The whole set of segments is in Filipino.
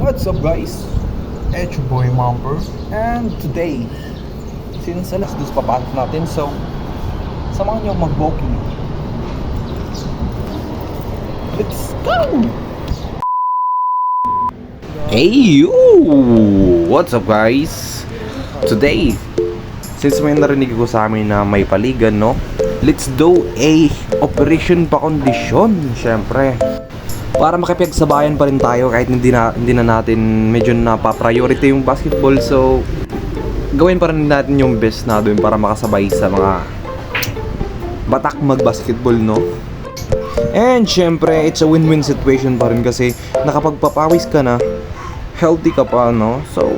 What's up guys? It's your boy Momper. And today, since alas dos papasok natin, so samahan niyo mag-walking. Let's go! Hey you! What's up guys? Today, since may narinig ko sa amin na may paligan, no? Let's do a operation pa kondisyon, syempre. Para makipagsabayan pa rin tayo kahit hindi na natin medyo napa-priority yung basketball. So, gawin pa rin natin yung best natin para makasabay sa mga batak mag-basketball, no? And syempre, it's a win-win situation pa rin kasi nakapagpapawis ka na, healthy ka pa, no? So,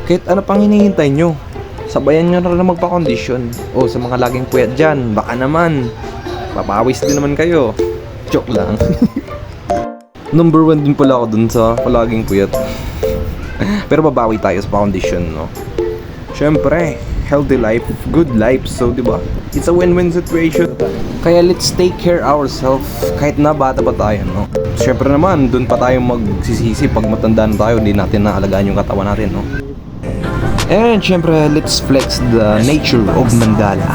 kahit ano pang hinihintay nyo, sabayan nyo na rin magpa-condition. O sa mga laging puyat dyan, baka naman papawis din naman kayo. Joke lang. Number 1 din pala ako dun sa palaging puyat. Pero babawi tayo sa condition, no? Syempre, healthy life, good life. So, di ba? It's a win-win situation. Kaya let's take care ourselves kahit na bata pa tayo, no? Syempre naman, dun pa tayo magsisisi pag matanda na tayo, hindi natin naalagaan yung katawan natin, no? And syempre, let's flex the nature of Mandala.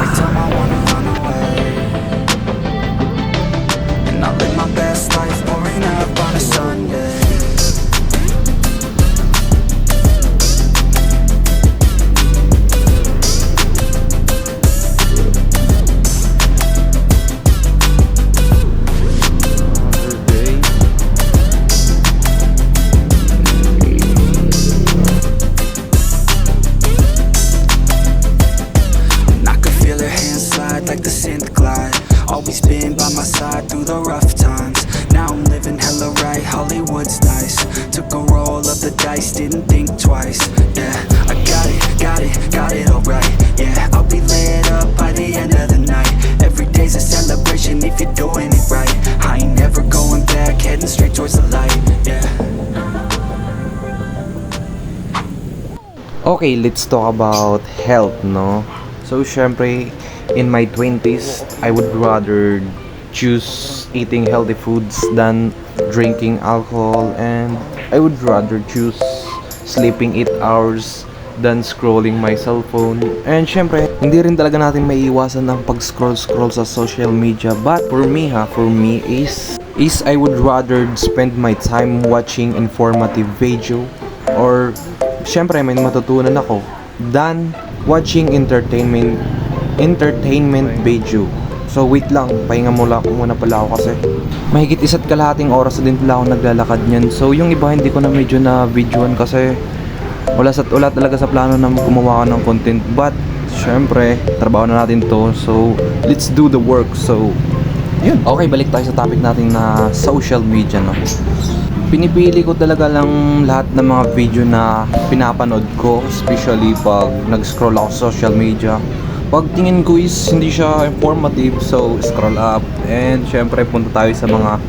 Always been by my side through the rough times. Now I'm living hella right, Hollywood's nice. Took a roll of the dice, didn't think twice. Yeah, I got it alright. Yeah, I'll be lit up by the end of the night. Every day's a celebration if you're doing it right. I ain't never going back, heading straight towards the light. Yeah. Okay, let's talk about health, no? So, syempre, in my 20s, I would rather choose eating healthy foods than drinking alcohol, and I would rather choose sleeping 8 hours than scrolling my cell phone. And syempre, hindi rin talaga natin maiiwasan ang pag-scroll sa social media. But for me is I would rather spend my time watching informative video or syempre may matutunan ako than watching entertainment video. So wait lang, pahinga muna pala ako kasi mahigit 1.5 oras din pala ako naglalakad niyan. So yung iba hindi ko na medyo na videoan kasi wala talaga sa plano na gumawa ka ng content. But syempre, trabaho na natin to. So let's do the work. So yun. Okay, balik tayo sa topic natin na social media, no? Pinipili ko talaga lang lahat ng mga video na pinapanood ko, especially pag nag-scroll ako sa social media. Pag tingin ko is hindi siya informative, so scroll up. And syempre punta tayo sa mga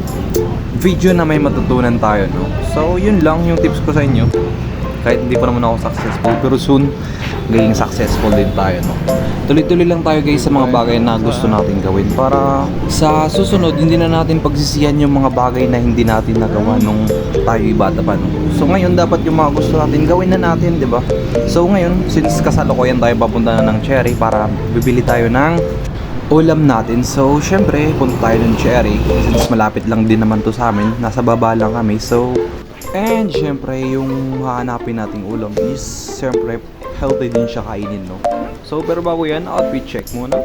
video na may matutunan tayo, no? So yun lang yung tips ko sa inyo. Kahit hindi pa naman ako successful, pero soon magiging successful din tayo, no? Tuloy-tuloy lang tayo guys sa mga bagay na gusto natin gawin para sa susunod hindi na natin pagsisihan yung mga bagay na hindi natin nagawa nung tayo bata pa, no? So ngayon dapat yung mga gusto natin gawin na natin, di ba? So ngayon, since kasalukuyan tayo papunta na ng Cherry para bibili tayo ng ulam natin. So syempre, punta tayo ng Cherry since malapit lang din naman to sa amin. Nasa baba lang kami. So and syempre, yung hahanapin nating ulam is syempre healthy din siya kainin, no? So pero bago yan, outfit check muna.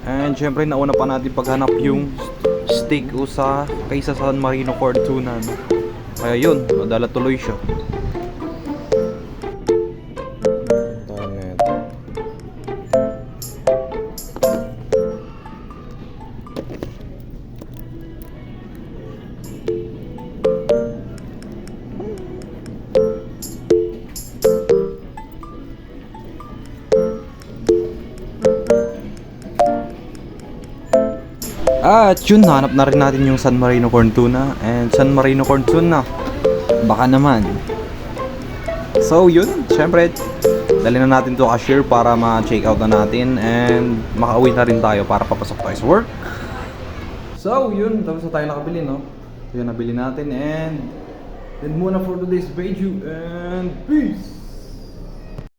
And syempre, nauna pa natin paghanap yung steak kaysa sa San Marino Fortuna, no? Kaya yun, madala tuloy siya. At yun, hanap na rin natin yung San Marino Corn Tuna and San Marino Corn Tuna. Baka naman. So yun, syempre dali na natin to cashier para ma-check out na natin and makauwi na rin tayo para papasok tayo sa work. So yun, tapos na tayo nakabili, no? Yun, nabili natin and Then muna for today's video and peace!